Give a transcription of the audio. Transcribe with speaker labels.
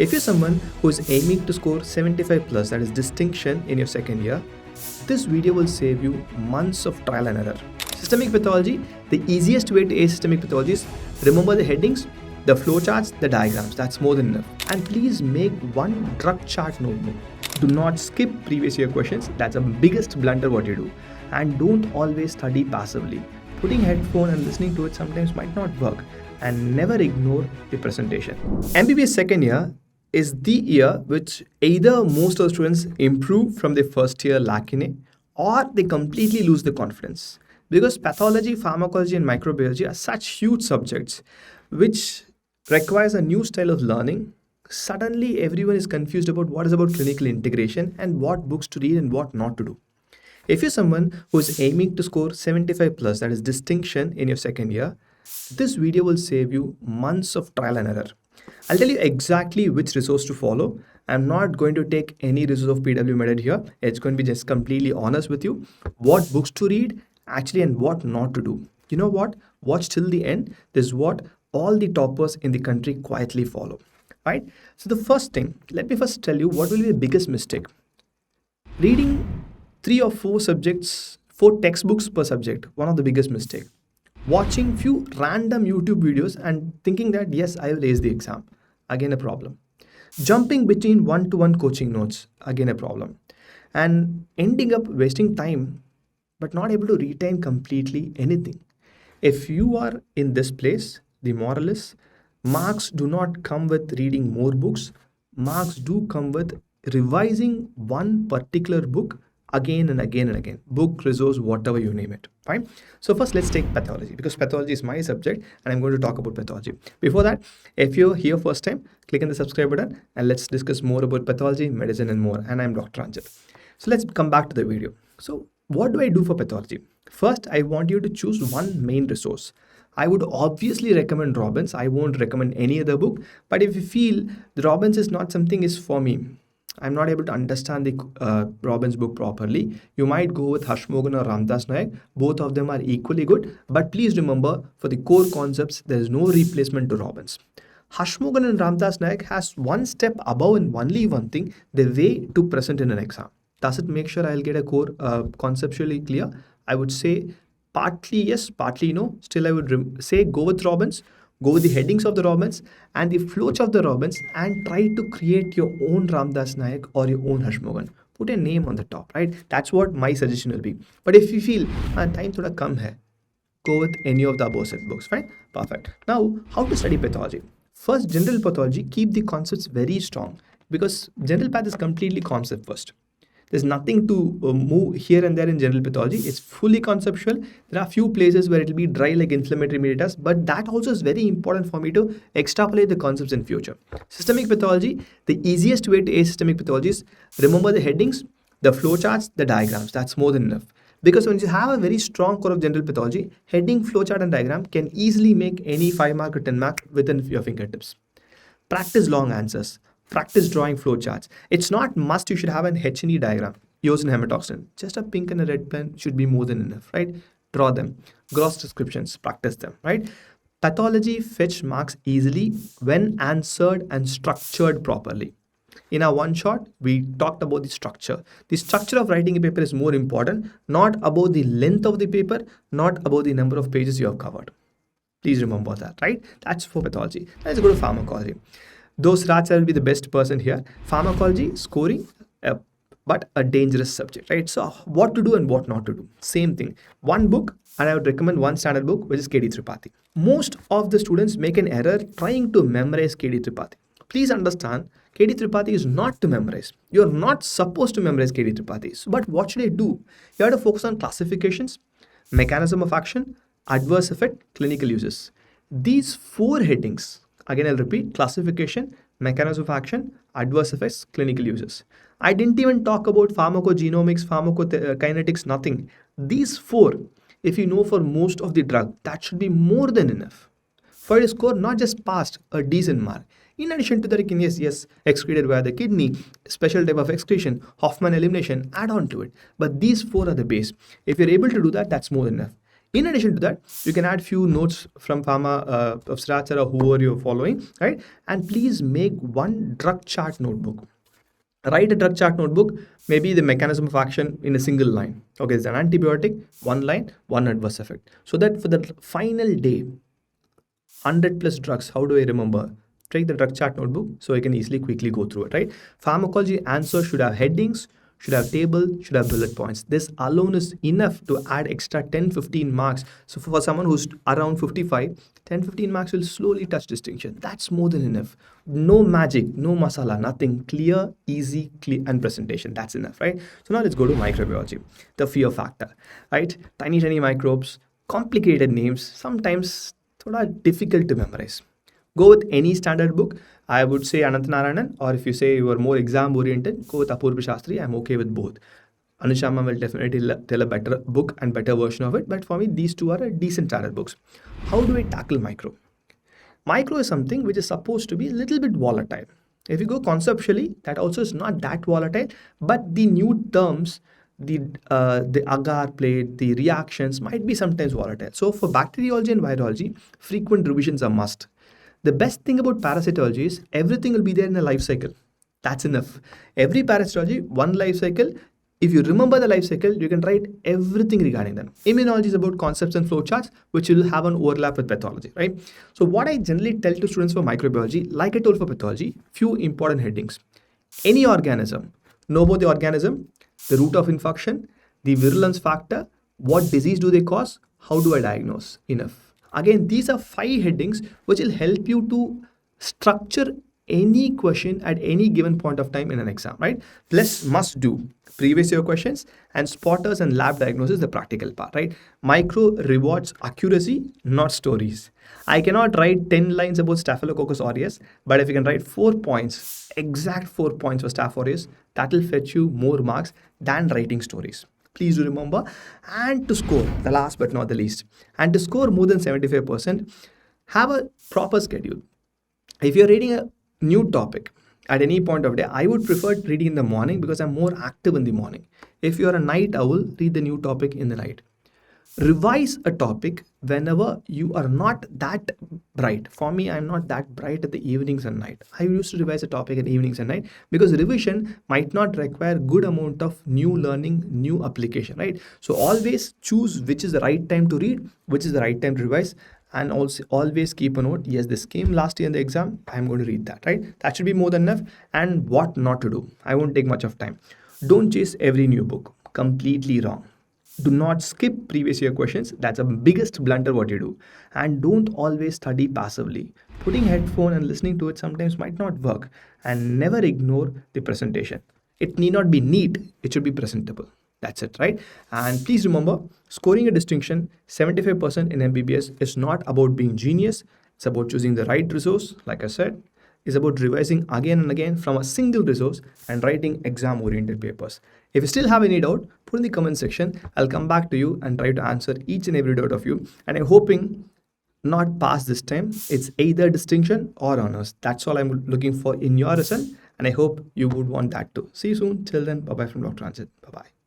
Speaker 1: If you're someone who is aiming to score 75 plus, that is distinction in your second year, this video will save you months of trial and error. Systemic pathology, the easiest way to ace systemic pathology is remember the headings, the flowcharts, the diagrams. That's more than enough. And please make one drug chart notebook. Do not skip previous year questions. That's the biggest blunder what you do. And don't always study passively. Putting headphone and listening to it sometimes might not work. And never ignore the presentation. MBBS second year is the year which either most of the students improve from their first year lacking or they completely lose the confidence. Because pathology, pharmacology and microbiology are such huge subjects which requires a new style of learning. Suddenly everyone is confused about what is about clinical integration and what books to read and what not to do. If you're someone who is aiming to score 75 plus, that is distinction in your second year, this video will save you months of trial and error. I'll tell you exactly which resource to follow. I'm not going to take any resource of PW MedED here. It's going to be just completely honest with you. What books to read actually and what not to do. You know what? Watch till the end. This is what all the toppers in the country quietly follow. Right? So the first thing, let me first tell you what will be the biggest mistake. Reading 3 or 4 subjects, 4 textbooks per subject, one of the biggest mistake. Watching few random YouTube videos and thinking that yes, I will ace the exam, again a problem. Jumping between one-to-one coaching notes, again a problem. And ending up wasting time but not able to retain completely anything. If you are in this place, the moral is marks do not come with reading more books. Marks do come with revising one particular book again and again and again. Book, resource, whatever you name it. Fine. So first let's take pathology because pathology is my subject and I'm going to talk about pathology. Before that, if you're here first time, click on the subscribe button and let's discuss more about pathology, medicine and more. And I'm Dr. Ranjith. So let's come back to the video. So what do I do for pathology? First, I want you to choose one main resource. I would obviously recommend Robbins. I won't recommend any other book. But if you feel the Robbins is not something is for me, I'm not able to understand the Robbins book properly, you might go with Harshmogan or Ramdas Nayak. Both of them are equally good. But please remember, for the core concepts, there is no replacement to Robbins. Harshmogan and Ramdas Nayak has one step above and only one thing, the way to present in an exam. Does it make sure I'll get a core conceptually clear? I would say partly yes, partly no. Still, I would say go with Robbins. Go with the headings of the Robbins and the flowchart of the Robbins and try to create your own Ramdas Nayak or your own Harshmogan. Put a name on the top, right? That's what my suggestion will be. But if you feel time thoda kam hai, go with any of the above set books, fine? Perfect. Now, how to study pathology? First, general pathology, keep the concepts very strong because general path is completely concept first. There's nothing to move here and there in general pathology. It's fully conceptual. There are few places where it'll be dry like inflammatory mediators, but that also is very important for me to extrapolate the concepts in future. Systemic pathology, the easiest way to ace systemic pathology is remember the headings, the flowcharts, the diagrams. That's more than enough. Because when you have a very strong core of general pathology, heading, flowchart and diagram can easily make any 5 mark or 10 mark within your fingertips. Practice long answers. Practice drawing flowcharts. It's not must you should have an H&E diagram used in hematoxin. Just a pink and a red pen should be more than enough, right? Draw them. Gross descriptions, practice them, right? Pathology fetch marks easily when answered and structured properly. In our one shot, we talked about the structure. The structure of writing a paper is more important, not about the length of the paper, not about the number of pages you have covered. Please remember that, right? That's for pathology. Let's go to pharmacology. Those rats will be the best person here. Pharmacology, scoring, but a dangerous subject, right? So what to do and what not to do. Same thing. One book, and I would recommend one standard book, which is KD Tripathi. Most of the students make an error trying to memorize KD Tripathi. Please understand, KD Tripathi is not to memorize. You're not supposed to memorize KD Tripathi. So, but what should I do? You have to focus on classifications, mechanism of action, adverse effect, clinical uses. These 4 headings, again, I'll repeat, classification, mechanism of action, adverse effects, clinical uses. I didn't even talk about pharmacogenomics, pharmacokinetics, nothing. These 4, if you know for most of the drug, that should be more than enough. For a score, not just passed, a decent mark. In addition to that, you can yes, excreted via the kidney, special type of excretion, Hoffman elimination, add on to it. But these 4 are the base. If you're able to do that, that's more than enough. In addition to that, you can add few notes from Pharma of Sastry or whoever you're following, right? And please make one drug chart notebook. Write a drug chart notebook, maybe the mechanism of action in a single line. Okay, it's an antibiotic, one line, one adverse effect. So that for the final day, 100 plus drugs, how do I remember? Take the drug chart notebook so I can easily quickly go through it, right? Pharmacology answers should have headings, should have table, should have bullet points. This alone is enough to add extra 10-15 marks. So for someone who's around 55, 10-15 marks will slowly touch distinction. That's more than enough. No magic, no masala, nothing. Clear, easy, clear, and presentation. That's enough, right? So now let's go to microbiology, the fear factor, right? Tiny microbes, complicated names, sometimes difficult to memorize. Go with any standard book. I would say Ananthanarayan, or if you say you are more exam oriented, go with Apurba Sastry. I'm okay with both. Anushama will definitely tell a better book and better version of it, but for me, these two are a decent standard books. How do I tackle micro? Micro is something which is supposed to be a little bit volatile. If you go conceptually, that also is not that volatile, but the new terms, the agar plate, the reactions might be sometimes volatile. So for bacteriology and virology, frequent revisions are must. The best thing about parasitology is everything will be there in a life cycle. That's enough. Every parasitology, one life cycle. If you remember the life cycle, you can write everything regarding them. Immunology is about concepts and flowcharts, which will have an overlap with pathology, right? So what I generally tell to students for microbiology, like I told for pathology, few important headings. Any organism, know about the organism, the route of infection, the virulence factor, what disease do they cause, how do I diagnose? Enough. Again, these are 5 headings which will help you to structure any question at any given point of time in an exam, right? Plus must do previous year questions and spotters and lab diagnosis, the practical part, right? Micro rewards accuracy, not stories. I cannot write 10 lines about Staphylococcus aureus, but if you can write 4 points, exact 4 points for Staph aureus, that will fetch you more marks than writing stories. Please do remember. And to score, the last but not the least, and to score more than 75%, have a proper schedule. If you're reading a new topic at any point of day, I would prefer reading in the morning because I'm more active in the morning. If you're a night owl, read the new topic in the night. Revise a topic whenever you are not that bright. For me, I'm not that bright at the evenings and night. I used to revise a topic at evenings and night because revision might not require good amount of new learning, new application, right? So always choose which is the right time to read, which is the right time to revise, and also always keep a note. Yes, this came last year in the exam. I'm going to read that, right? That should be more than enough. And what not to do. I won't take much of time. Don't chase every new book. Completely wrong. Do not skip previous year questions. That's the biggest blunder what you do. And don't always study passively. Putting headphone and listening to it sometimes might not work. And never ignore the presentation. It need not be neat. It should be presentable. That's it, right? And please remember, scoring a distinction 75% in MBBS is not about being genius. It's about choosing the right resource, like I said. It's about revising again and again from a single resource and writing exam-oriented papers. If you still have any doubt, put in the comment section. I'll come back to you and try to answer each and every doubt of you. And I'm hoping not pass this time. It's either distinction or honors. That's all I'm looking for in your result. And I hope you would want that too. See you soon. Till then, bye-bye from Dr. Ranjith. Bye-bye.